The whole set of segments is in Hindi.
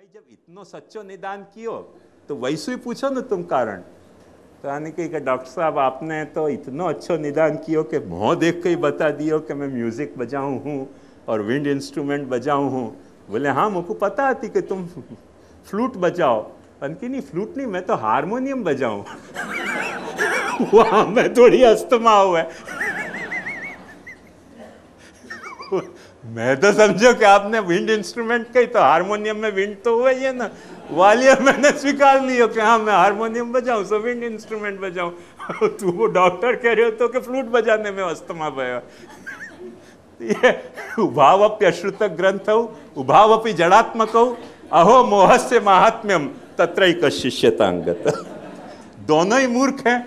भाई जब इतनो सच्चो निदान कियो तो वैसे ही पूछो ना तुम कारण। तो आने के डॉक्टर साहब आपने तो इतना अच्छो निदान कियो कि मुँह देख के ही बता दियो कि मैं म्यूजिक बजाऊं हूँ और विंड इंस्ट्रूमेंट बजाऊं हूँ। बोले हाँ मुझको पता थी कि तुम फ्लूट बजाओ। कि नहीं फ्लूट नहीं, मैं तो हारमोनियम बजाऊं। वहाँ मैं थोड़ी अस्थमा हुआ है। मैं तो समझो कि आपने विंड इंस्ट्रूमेंट कही तो हारमोनियम में विंड तो हुआ ही है ना, वालिया मैंने स्वीकार लियो कि हाँ मैं हारमोनियम बजाऊं सो विंड इंस्ट्रूमेंट बजाऊं। तू वो डॉक्टर कह रहे हो तो कि फ्लूट बजाने में अस्थमा भया। ये उभावप्यश्रुत ग्रंथ उभावपि जड़ात्मक अहो मोहस्य महात्म्यम तत्रैक शिष्यतांगत। दोनों ही मूर्ख हैं,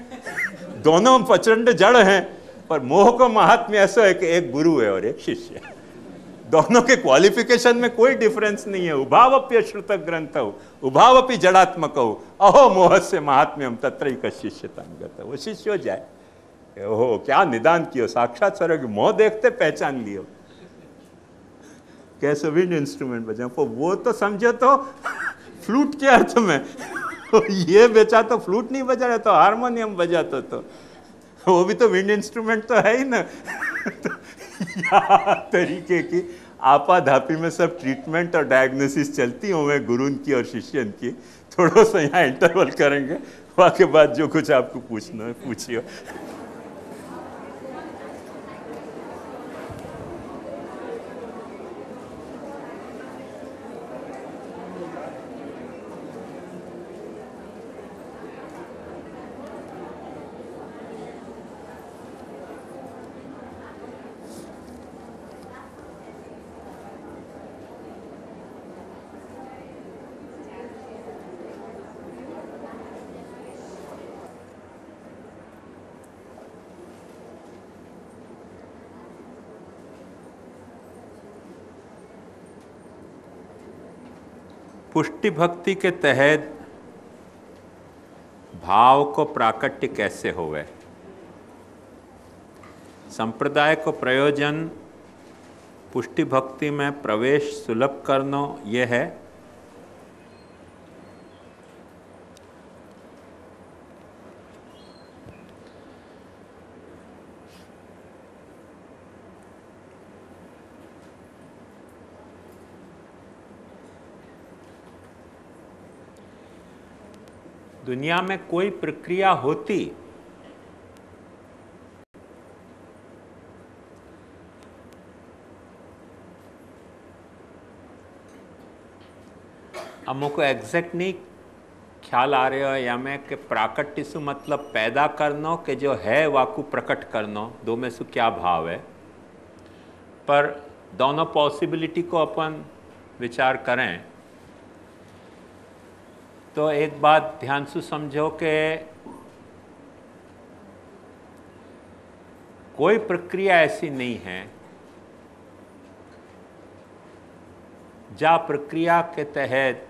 दोनों प्रचंड जड़ हैं, पर मोह को महात्म्य ऐसा है कि एक गुरु है और एक शिष्य है। दोनों के क्वालिफिकेशन में कोई डिफरेंस नहीं है। उभावप्य श्रुत ग्रंथ उभावपि जड़ात्मक अहो मोहस्य महात्म्यम तत्रैक शिष्यतांगत। वो शिष्य हो जाए। ओहो क्या निदान कियो, साक्षात सर मोह देखते पहचान लियो कैसे विंड इंस्ट्रूमेंट बजाओ। वो तो समझो तो फ्लूट के अर्थ में, ये बेचा तो फ्लूट नहीं बजा रहा तो हारमोनियम बजाता तो वो भी तो विंड इंस्ट्रूमेंट तो है ही ना। तो तरीके की आपाधापी में सब ट्रीटमेंट और डायग्नोसिस चलती हुए गुरुन की और शिष्यन की। थोड़ा सा यहाँ इंटरवल करेंगे, वाके बाद जो कुछ आपको पूछना है पूछिए। पुष्टि भक्ति के तहत भाव को प्राकट्य कैसे होवे। संप्रदाय को प्रयोजन पुष्टि भक्ति में प्रवेश सुलभ करनो ये है। दुनिया में कोई प्रक्रिया होती अब मुझको एग्जैक्ट नहीं ख्याल आ रहे हो या मैं कि प्राकट्य से मतलब पैदा करनो कि जो है वाकु प्रकट करनो, दो में से क्या भाव है। पर दोनों पॉसिबिलिटी को अपन विचार करें तो एक बात ध्यान से समझो कि कोई प्रक्रिया ऐसी नहीं है जा प्रक्रिया के तहत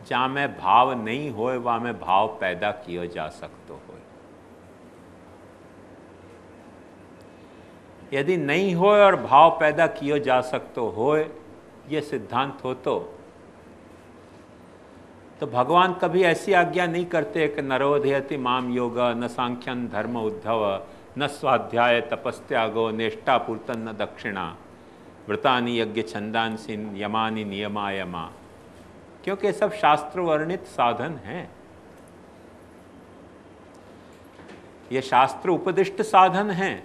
जहाँ में भाव नहीं होए वहाँ में भाव पैदा किया जा सकता हो। यदि नहीं होए और भाव पैदा किया जा सकता होए ये सिद्धांत हो तो भगवान कभी ऐसी आज्ञा नहीं करते कि नरोधयति माम योग न सांख्यन धर्म उद्धव न स्वाध्याय तपस्त्यागो नेष्टा पूर्तन न दक्षिणा व्रतानि यज्ञ छंदांसी यमानि नियमायमा। क्योंकि सब शास्त्र वर्णित साधन हैं, ये शास्त्र उपदिष्ट साधन हैं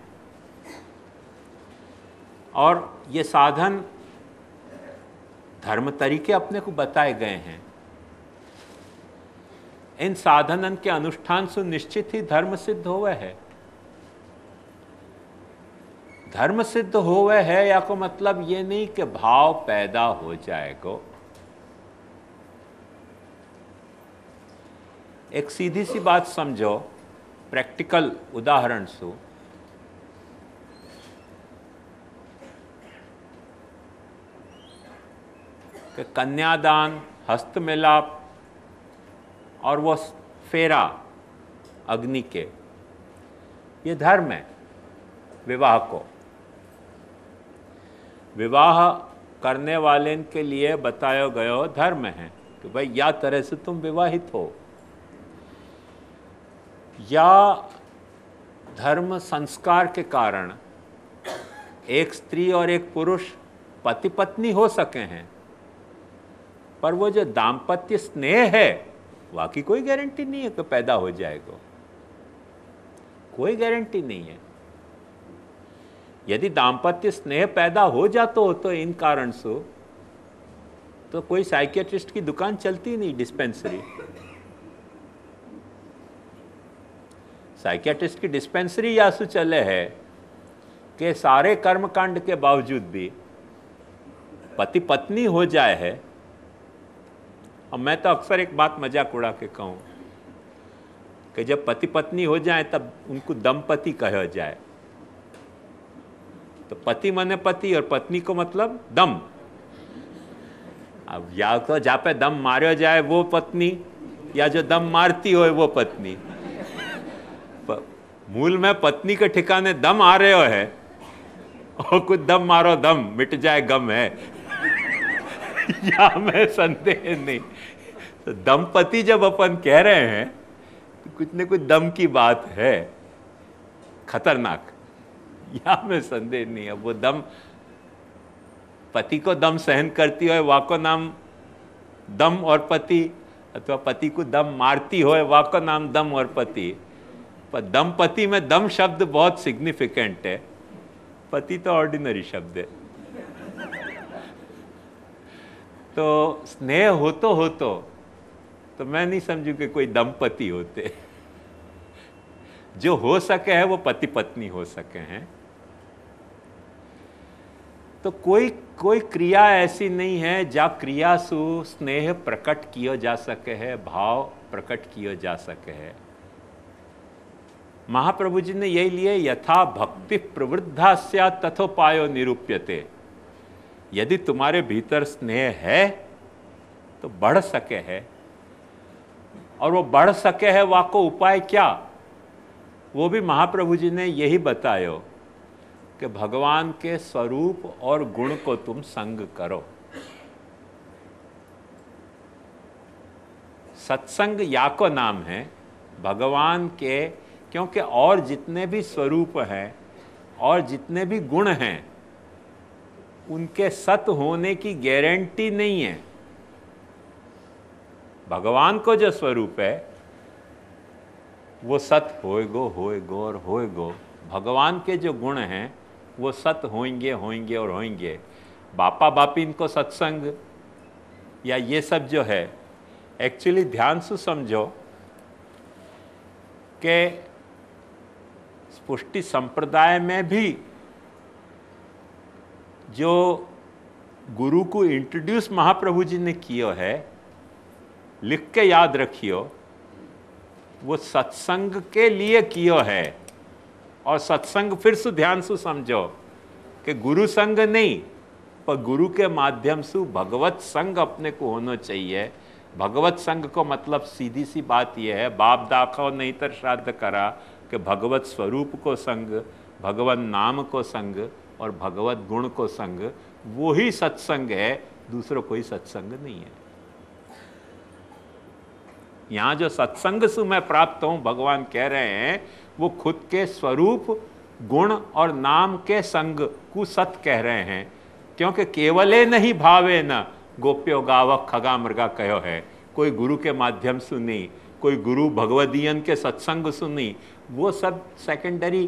और ये साधन धर्म तरीके अपने को बताए गए हैं। इन साधनन के अनुष्ठान से निश्चित ही धर्म सिद्ध होवे है। धर्म सिद्ध होवे है या को मतलब ये नहीं कि भाव पैदा हो जाएगा। एक सीधी सी बात समझो, प्रैक्टिकल उदाहरण से कि कन्यादान, हस्त मिलाप और वो फेरा अग्नि के, ये धर्म है। विवाह को विवाह करने वाले के लिए बतायो गयो धर्म है कि भाई या तरह से तुम विवाहित हो, या धर्म संस्कार के कारण एक स्त्री और एक पुरुष पति पत्नी हो सके हैं, पर वो जो दाम्पत्य स्नेह है वाकई कोई गारंटी नहीं है कि पैदा हो जाएगा, कोई गारंटी नहीं है। यदि दाम्पत्य स्नेह पैदा हो जाता हो तो इन कारण से तो कोई साइकियाट्रिस्ट की दुकान चलती नहीं, डिस्पेंसरी। साइकियाट्रिस्ट की डिस्पेंसरी यासु चले है कि सारे कर्मकांड के बावजूद भी पति पत्नी हो जाए है। और मैं तो अक्सर एक बात मजाक उड़ा के कहूं कि जब पति पत्नी हो जाए तब उनको दंपति कहा जाए। तो पति माने पति और पत्नी को मतलब दम। अब या तो जहाँ पे दम मारो जाए वो पत्नी, या जो दम मारती हो वो पत्नी। मूल में पत्नी के ठिकाने दम आ रहे हो है, और कुछ दम मारो दम मिट जाए गम है, या में संदेह नहीं। तो दंपति जब अपन कह रहे हैं तो कुछ न कुछ दम की बात है, खतरनाक, या में संदेह नहीं है। वो दम पति को दम सहन करती हो वाको नाम दम और पति, अथवा पति को दम मारती हो वाको नाम दम और पति। पर दंपति में दम शब्द बहुत सिग्निफिकेंट है, पति तो ऑर्डिनरी शब्द है। तो स्नेह हो तो मैं नहीं समझू कि कोई दंपति होते। जो हो सके है वो पति पत्नी हो सके हैं। तो कोई क्रिया ऐसी नहीं है जहाँ क्रिया सु स्नेह प्रकट किया जा सके है, भाव प्रकट किया जा सके है। महाप्रभु जी ने यही लिए यथा भक्ति प्रवृद्धा स्यात् तथोपायो निरूप्यते। यदि तुम्हारे भीतर स्नेह है तो बढ़ सके है, और वो बढ़ सके है वाको उपाय क्या, वो भी महाप्रभु जी ने यही बतायो कि भगवान के स्वरूप और गुण को तुम संग करो। सत्संग या को नाम है भगवान के, क्योंकि और जितने भी स्वरूप हैं और जितने भी गुण हैं उनके सत होने की गारंटी नहीं है। भगवान को जो स्वरूप है वो सत होएगो और होएगो। भगवान के जो गुण हैं वो सत होंगे और होंगे। बापा बापी इनको सत्संग या ये सब जो है, एक्चुअली ध्यान से समझो कि पुष्टि संप्रदाय में भी जो गुरु को इंट्रोड्यूस महाप्रभु जी ने किया है, लिख के याद रखियो, वो सत्संग के लिए किया है। और सत्संग फिर से ध्यान से समझो कि गुरु संग नहीं, पर गुरु के माध्यम से भगवत संग अपने को होना चाहिए। भगवत संग को मतलब सीधी सी बात यह है, बाप दाखो नहीं तर श्राद्ध करा, कि भगवत स्वरूप को संग, भगवत नाम को संग और भगवत गुण को संग, वो ही सत्संग है, दूसरा कोई सत्संग नहीं है। यहाँ जो सत्संग से मैं प्राप्त हूँ भगवान कह रहे हैं, वो खुद के स्वरूप गुण और नाम के संग को सत कह रहे हैं। क्योंकि केवले नहीं भावे न गोप्यो गावक खगा मृगा कहो है। कोई गुरु के माध्यम से नहीं, कोई गुरु भगवदीयन के सत्संग से नहीं, वो सब सेकेंडरी,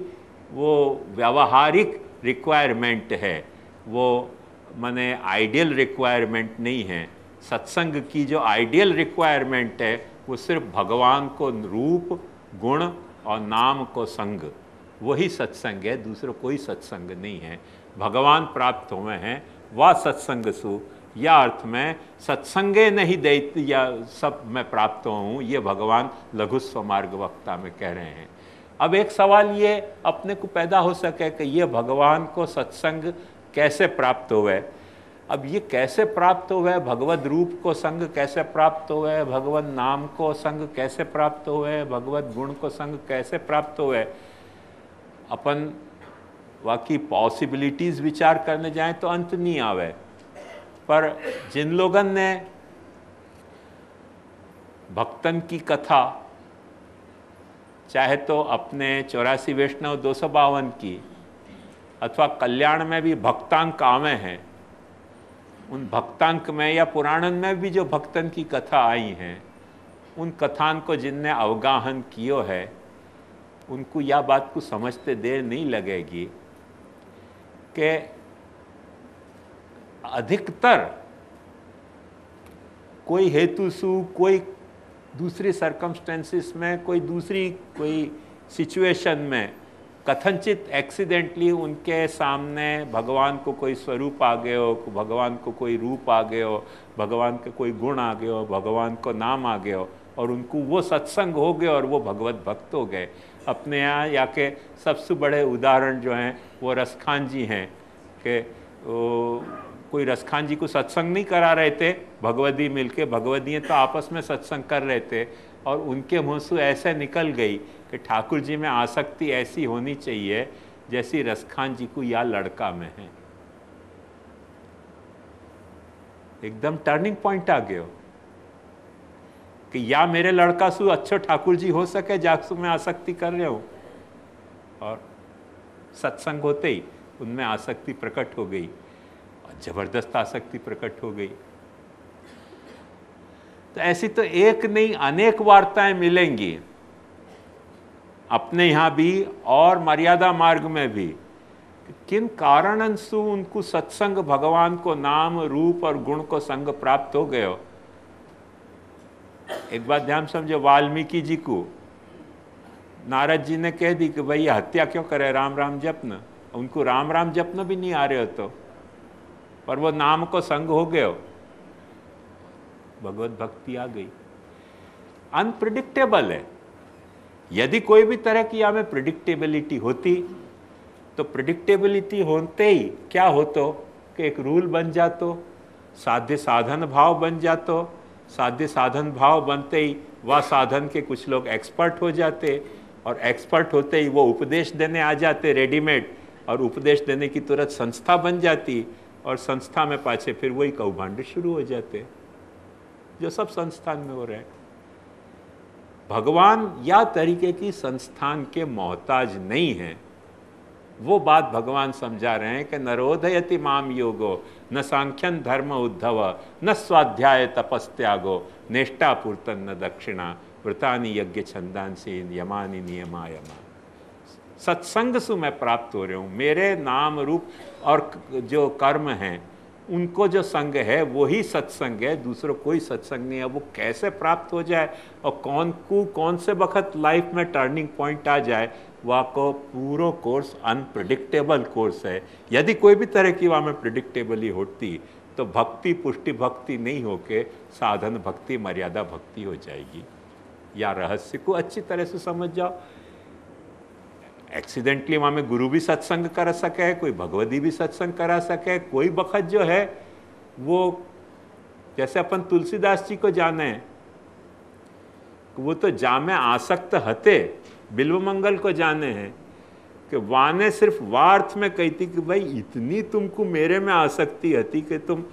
वो व्यावहारिक रिक्वायरमेंट है, वो माने आइडियल रिक्वायरमेंट नहीं है। सत्संग की जो आइडियल रिक्वायरमेंट है वो सिर्फ भगवान को रूप गुण और नाम को संग, वही सत्संग है, दूसरा कोई सत्संग नहीं है। भगवान प्राप्त हुए हैं वह सत्संग सु, या अर्थ में सत्संगे नहीं दैत या सब मैं प्राप्त हूँ, ये भगवान लघु स्वमार्ग वक्ता में कह रहे हैं। अब एक सवाल ये अपने को पैदा हो सके कि ये भगवान को सत्संग कैसे प्राप्त हुए। अब ये कैसे प्राप्त हुए, भगवत रूप को संग कैसे प्राप्त हुए, भगवत नाम को संग कैसे प्राप्त हुए, भगवत गुण को संग कैसे प्राप्त हुए। अपन वाकई पॉसिबिलिटीज़ विचार करने जाएं तो अंत नहीं आवे। पर जिन लोगन ने भक्तन की कथा, चाहे तो अपने 84 वैष्णव 252 की, अथवा कल्याण में भी भक्तांक आवे हैं, उन भक्तांक में या पुराणन में भी जो भक्तन की कथा आई हैं, उन कथान को जिनने अवगाहन कियो है, उनको यह बात को समझते देर नहीं लगेगी कि अधिकतर कोई हेतु सु, कोई दूसरी सर्कमस्टेंसेस में, कोई सिचुएशन में कथनचित एक्सीडेंटली उनके सामने भगवान को कोई स्वरूप आ गए हो, भगवान को कोई रूप आ गए हो, भगवान के कोई गुण आ गए हो, भगवान को नाम आ गए हो, और उनको वो सत्संग हो गए और वो भगवत भक्त हो गए। अपने यहाँ या के सबसे बड़े उदाहरण जो हैं वो रसखान जी हैं कि कोई रसखान जी को सत्संग नहीं करा रहे थे, भगवदी मिलके, भगवदियाँ तो आपस में सत्संग कर रहे थे, और उनके मुँह से ऐसे निकल गई कि ठाकुर जी में आसक्ति ऐसी होनी चाहिए जैसी रसखान जी को या लड़का में है। एकदम टर्निंग पॉइंट आ गयो कि या मेरे लड़का सु अच्छो ठाकुर जी हो सके जाकसु में आसक्ति कर रहे हो, और सत्संग होते ही उनमें आसक्ति प्रकट हो गई और जबरदस्त आसक्ति प्रकट हो गई। तो ऐसी तो एक नहीं अनेक वार्ताएं मिलेंगी अपने यहाँ भी और मर्यादा मार्ग में भी। किन कारणन से उनको सत्संग, भगवान को नाम रूप और गुण को संग प्राप्त हो गयो। एक बात ध्यान समझो, वाल्मीकि जी को नारद जी ने कह दी कि भाई ये हत्या क्यों करे, राम राम जपना। उनको राम राम जपना भी नहीं आ रहे हो तो, पर वो नाम को संग हो गयो, भगवत भक्ति आ गई। अनप्रिडिक्टेबल है। यदि कोई भी तरह की हमें प्रिडिक्टेबिलिटी होती तो प्रिडिक्टेबिलिटी होते ही क्या होतो कि एक रूल बन जातो, साध्य साधन भाव बन जातो, साध्य साधन भाव बनते ही वह साधन के कुछ लोग एक्सपर्ट हो जाते, और एक्सपर्ट होते ही वो उपदेश देने आ जाते रेडीमेड, और उपदेश देने की तुरंत संस्था बन जाती, और संस्था में पाछे फिर वही कौभांड शुरू हो जाते जो सब संस्थान में हो रहे हैं। भगवान या तरीके की संस्थान के मोहताज नहीं है। वो बात भगवान समझा रहे हैं कि नरोधयति माम योगो न सांख्यन धर्म उद्धव न स्वाध्याय तपस्त्यागो नेष्टा पूर्तन न दक्षिणा व्रतानि यज्ञ छंदांसी यमानि नियमायमा। सत्संग से मैं प्राप्त हो रहा हूँ, मेरे नाम रूप और जो कर्म हैं उनको जो संग है वही सत्संग है, दूसरा कोई सत्संग नहीं है। वो कैसे प्राप्त हो जाए और कौन से वक्त लाइफ में टर्निंग पॉइंट आ जाए, वह को पूरा कोर्स अनप्रिडिक्टेबल कोर्स है। यदि कोई भी तरह की वहाँ में प्रिडिक्टेबली होती तो भक्ति पुष्टि भक्ति नहीं होके साधन भक्ति मर्यादा भक्ति हो जाएगी। या रहस्य को अच्छी तरह से समझ जाओ। एक्सीडेंटली वहाँ में गुरु भी सत्संग कर सके, कोई भगवदी भी सत्संग करा सके। कोई बखत जो है वो जैसे अपन तुलसीदास जी को जाने हैं, वो तो जामे आसक्त हते, बिल्व मंगल को जाने हैं कि वाने सिर्फ वार्थ में कही थी कि भाई इतनी तुमको मेरे में आसक्ति हती कि तुम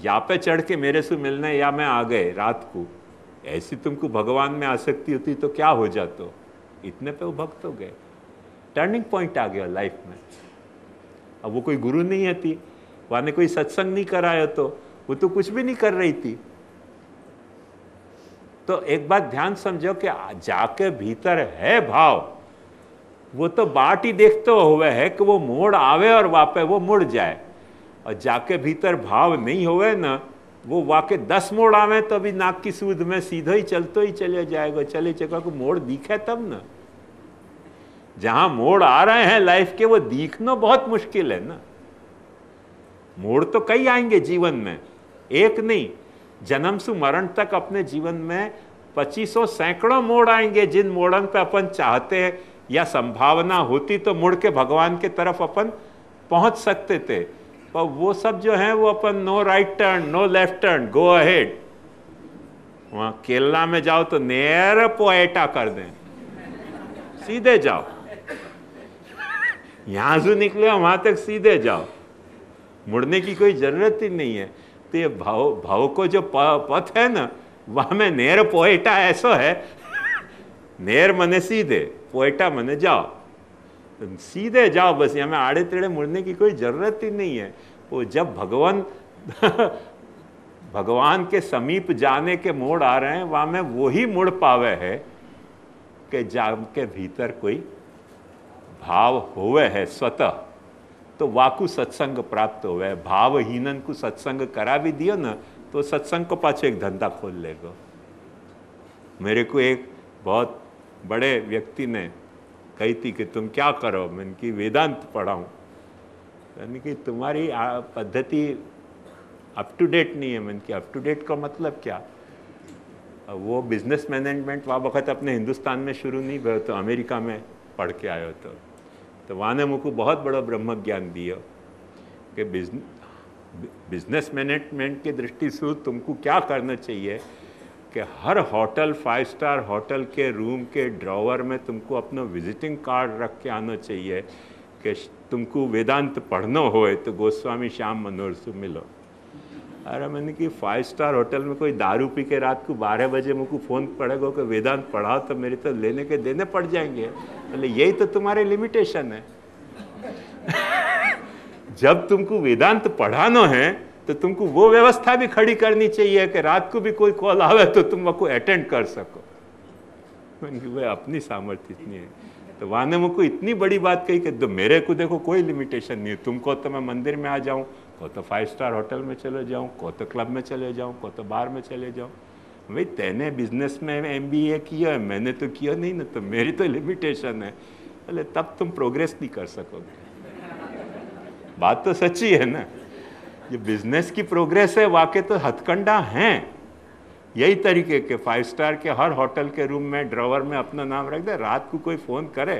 या पे चढ़ के मेरे से मिलने या मैं आ गए रात को। ऐसी तुमको भगवान में आसक्ति होती तो क्या हो जातो। इतने पे वो भक्त हो गए, टर्निंग पॉइंट आ गया लाइफ में। अब वो कोई गुरु नहीं थी, वहाँ ने कोई सत्संग नहीं कराया, तो वो तो कुछ भी नहीं कर रही थी। तो एक बात ध्यान समझो कि जाके भीतर है भाव, वो तो बाट ही देखते हुए है कि वो मोड़ आवे और वापे वो मुड़ जाए। और जाके भीतर भाव नहीं होवे ना, वो वाके 10 मोड़ आवे तो अभी नाक की सूद में सीधो ही चलते ही चले जाएगा। चले चका को मोड़ दिखे तब ना। जहां मोड़ आ रहे हैं लाइफ के वो दिखना बहुत मुश्किल है ना। मोड़ तो कई आएंगे जीवन में, एक नहीं, जन्म से मरण तक अपने जीवन में 2500 सैकड़ों मोड़ आएंगे। जिन मोड़न पे अपन चाहते हैं या संभावना होती तो मुड़ के भगवान के तरफ अपन पहुंच सकते थे, पर वो सब जो है वो अपन no right turn no left turn go ahead. वहां केरला में जाओ तो नेर पोएटा कर दें, सीधे जाओ। यहां से निकले वहां तक सीधे जाओ, मुड़ने की कोई जरूरत ही नहीं है। तो ये भाव को जो पथ है ना, वहाँ में नेर पोएटा ऐसा है, नेर मने सीधे, पोएटा मने जाओ, तो सीधे जाओ बस, यहाँ में आड़े तेड़े मुड़ने की कोई जरूरत ही नहीं है। वो जब भगवान के समीप जाने के मोड़ आ रहे हैं, वहाँ में वही मुड़ पावे है कि जाग के भीतर कोई भाव होवे है स्वतः, तो वाकु सत्संग प्राप्त होवे। भावहीनन को सत्संग करा भी दियो ना, तो सत्संग को पाछे एक धंधा खोल लेगा। मेरे को एक बहुत बड़े व्यक्ति ने कही थी कि तुम क्या करो, मैंने कि वेदांत पढ़ाऊं। यानी कि तुम्हारी पद्धति अप टू डेट नहीं है। मैंने कि अप टू डेट का मतलब क्या? वो बिजनेस मैनेजमेंट वहाँ वक्त अपने हिंदुस्तान में शुरू नहीं भयो, तो अमेरिका में पढ़ के आयो तो वहाँ ने मुझको बहुत बड़ा ब्रह्म ज्ञान दिया कि बिजनेस मैनेजमेंट की दृष्टि से तुमको क्या करना चाहिए कि हर होटल 5 स्टार होटल के रूम के ड्रॉवर में तुमको अपना विजिटिंग कार्ड रख के आना चाहिए कि तुमको वेदांत पढ़ना हो तो गोस्वामी श्याम मनोहर से मिलो। अरे मैंने कि 5 स्टार होटल में कोई दारू पी के रात को 12 बजे मुझको फ़ोन पड़ेगा कि वेदांत पढ़ाओ, तो मेरे तो लेने के देने पड़ जाएंगे। बोले यही तो तुम्हारे लिमिटेशन है। जब तुमको वेदांत पढ़ाना है तो तुमको वो व्यवस्था भी खड़ी करनी चाहिए कि रात को भी कोई कॉल आवे तो तुम वो अटेंड कर सको। वह अपनी सामर्थ्य इतनी है। तो वहाँ ने मुझको इतनी बड़ी बात कही कि तो मेरे को देखो कोई लिमिटेशन नहीं है, तुमको तो मैं मंदिर में आ जाऊँ, को तो 5 स्टार होटल में चले जाऊँ, को तो क्लब में चले जाऊँ, को तो बार में चले जाऊँ। भाई तेने बिजनेस में MBA किया है, मैंने तो किया नहीं ना, तो मेरी तो लिमिटेशन है। बोले तब तुम प्रोग्रेस नहीं कर सकोगे। बात तो सच्ची है ना। ये बिजनेस की प्रोग्रेस है, वाकई तो हथकंडा हैं। यही तरीके के 5 स्टार के हर होटल के रूम में ड्रॉवर में अपना नाम रख दे। रात को कोई फ़ोन करे,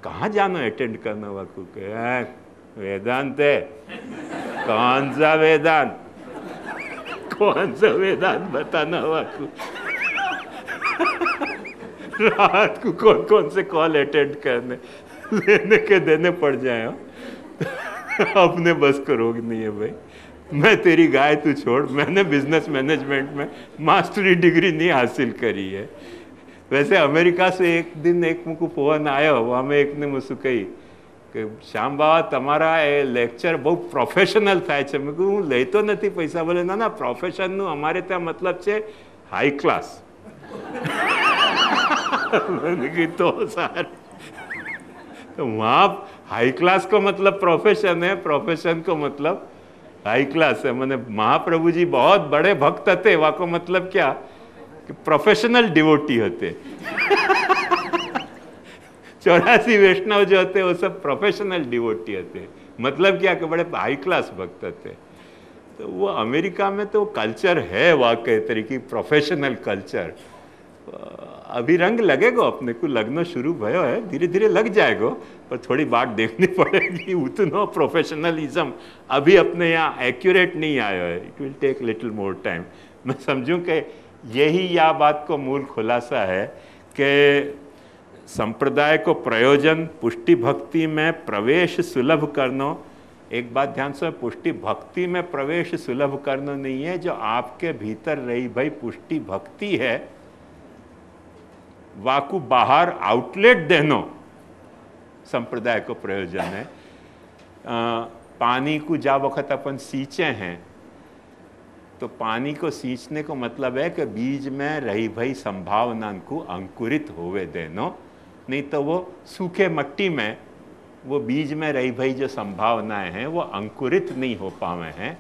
कहाँ जाना अटेंड करना? वाकू के वेदांत है। कौन सा वेदांत? कौन सा वेदांत बताना वाकू। रात को कौन कौन से कॉल अटेंड करने, लेने के देने पड़ जाए। अपने बस को रोक नहीं है भाई। मैं तेरी गाय तू छोड़, मैंने बिजनेस मैनेजमेंट में मास्टरी डिग्री नहीं हासिल करी है। वैसे अमेरिका से एक दिन एक मुझको फोन आया, वहाँ में एक ने मुझसे कही कि श्याम बाबा तमारा ए लेक्चर बहुत प्रोफेशनल थाय छे। मैं कहूँ लेतो नहीं पैसा। बोले ना ना, प्रोफेशन नु हमारे ત્યાં मतलब છે हाई क्लास। मैंने कही तो सर, तो वहाँ हाई क्लास को मतलब प्रोफेशन है, प्रोफेशन को मतलब हाई क्लास है। मैंने महाप्रभु जी बहुत बड़े भक्त थे, वहाँ को मतलब क्या कि प्रोफेशनल डिवोटी होते। 84 वैष्णव जो होते वो सब प्रोफेशनल डिवोटी होते। मतलब क्या कि बड़े हाई क्लास भक्त थे। तो वो अमेरिका में तो कल्चर है वाकई तरीके प्रोफेशनल कल्चर। अभी रंग लगेगा, अपने को लगना शुरू भयो है, धीरे धीरे लग जाएगा, पर थोड़ी बात देखनी पड़ेगी। उतना प्रोफेशनलिज्म अभी अपने यहाँ एक्यूरेट नहीं आया है। It will take little more time. मैं समझूं कि यही या बात को मूल खुलासा है कि संप्रदाय को प्रयोजन पुष्टि भक्ति में प्रवेश सुलभ करना। एक बात ध्यान से, पुष्टि भक्ति में प्रवेश सुलभ करना नहीं है, जो आपके भीतर रही भाई पुष्टि भक्ति है वाकु बाहर आउटलेट देनो संप्रदाय को प्रयोजन है। पानी को जा वक्त अपन सींचे हैं तो पानी को सींचने को मतलब है कि बीज में रही भई संभावना को अंकुरित होवे देनो, नहीं तो वो सूखे मट्टी में वो बीज में रही भई जो संभावनाएं हैं वो अंकुरित नहीं हो पावे हैं।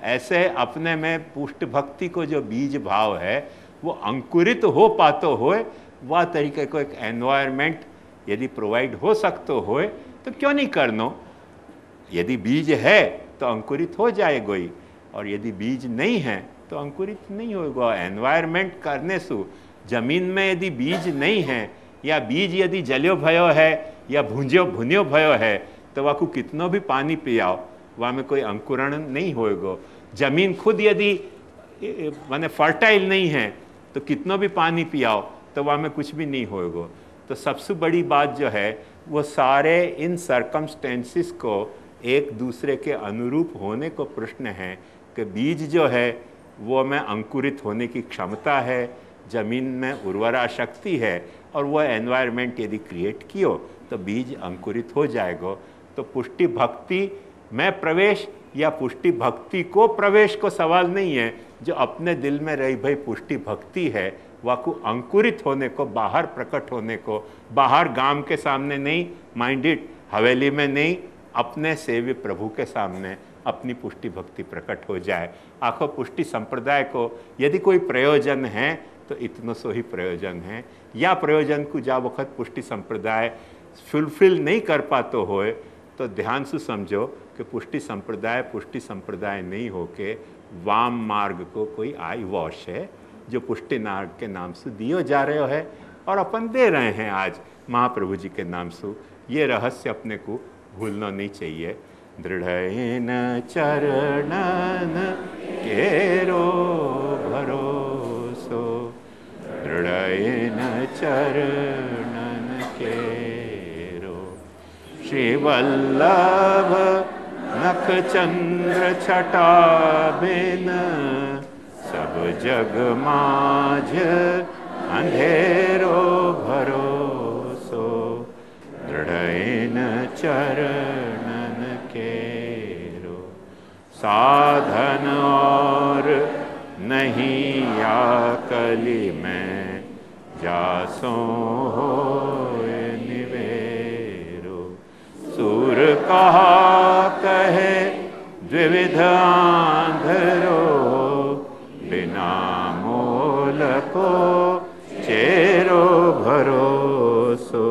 ऐसे अपने में पुष्ट भक्ति को जो बीज भाव है वो अंकुरित हो पातो होए, वह तरीके को एक एनवायरनमेंट यदि प्रोवाइड हो सकतो होए तो क्यों नहीं करनो। यदि बीज है तो अंकुरित हो जाएगा ही, और यदि बीज नहीं है तो अंकुरित नहीं होगा। एनवायरनमेंट करने से जमीन में यदि बीज नहीं है या बीज यदि जलियो भयो है या भुन्यो भयो है तो वह को कितनो भी पानी पियाओ वहाँ में कोई अंकुरण नहीं होएगा। जमीन खुद यदि माने फर्टाइल नहीं है तो कितनो भी पानी पियाओ तो वहाँ में कुछ भी नहीं होएगा। तो सबसे बड़ी बात जो है वो सारे इन सरकमस्टेंसेस को एक दूसरे के अनुरूप होने को प्रश्न है कि बीज जो है वो में अंकुरित होने की क्षमता है, ज़मीन में उर्वरा शक्ति है, और वो एनवायरनमेंट यदि क्रिएट कियो तो बीज अंकुरित हो जाएगा। तो पुष्टि भक्ति में प्रवेश या पुष्टि भक्ति को प्रवेश को सवाल नहीं है। जो अपने दिल में रही भाई पुष्टि भक्ति है, वाकु अंकुरित होने को, बाहर प्रकट होने को, बाहर गांव के सामने नहीं, माइंडेड हवेली में नहीं, अपने सेव्य प्रभु के सामने अपनी पुष्टि भक्ति प्रकट हो जाए। आखो पुष्टि संप्रदाय को यदि कोई प्रयोजन है तो इतनो सो ही प्रयोजन है। या प्रयोजन को जा वक्त पुष्टि संप्रदाय फुलफिल नहीं कर पातो होए तो ध्यान से समझो कि पुष्टि संप्रदाय नहीं होके वाम मार्ग को कोई आई वॉश है जो पुष्टि मार्ग के नाम से दियो जा रहे है, और अपन दे रहे हैं आज महाप्रभु जी के नाम से। ये रहस्य अपने को भूलना नहीं चाहिए। दृढ़ेन चरणन केरो भरोसो, दृढ़ेन चरणन केरो। श्री वल्लभ नख चंद्र छटा बिन, सब जग माझ अंधेरो भरोसो, दृढ़ेन चरणन केरो। साधन और नहीं या कली में, जासो होए निवेरो। सूर कहा कहे द्विविध आंधरो, बिना मोल को चेरो भरोसो।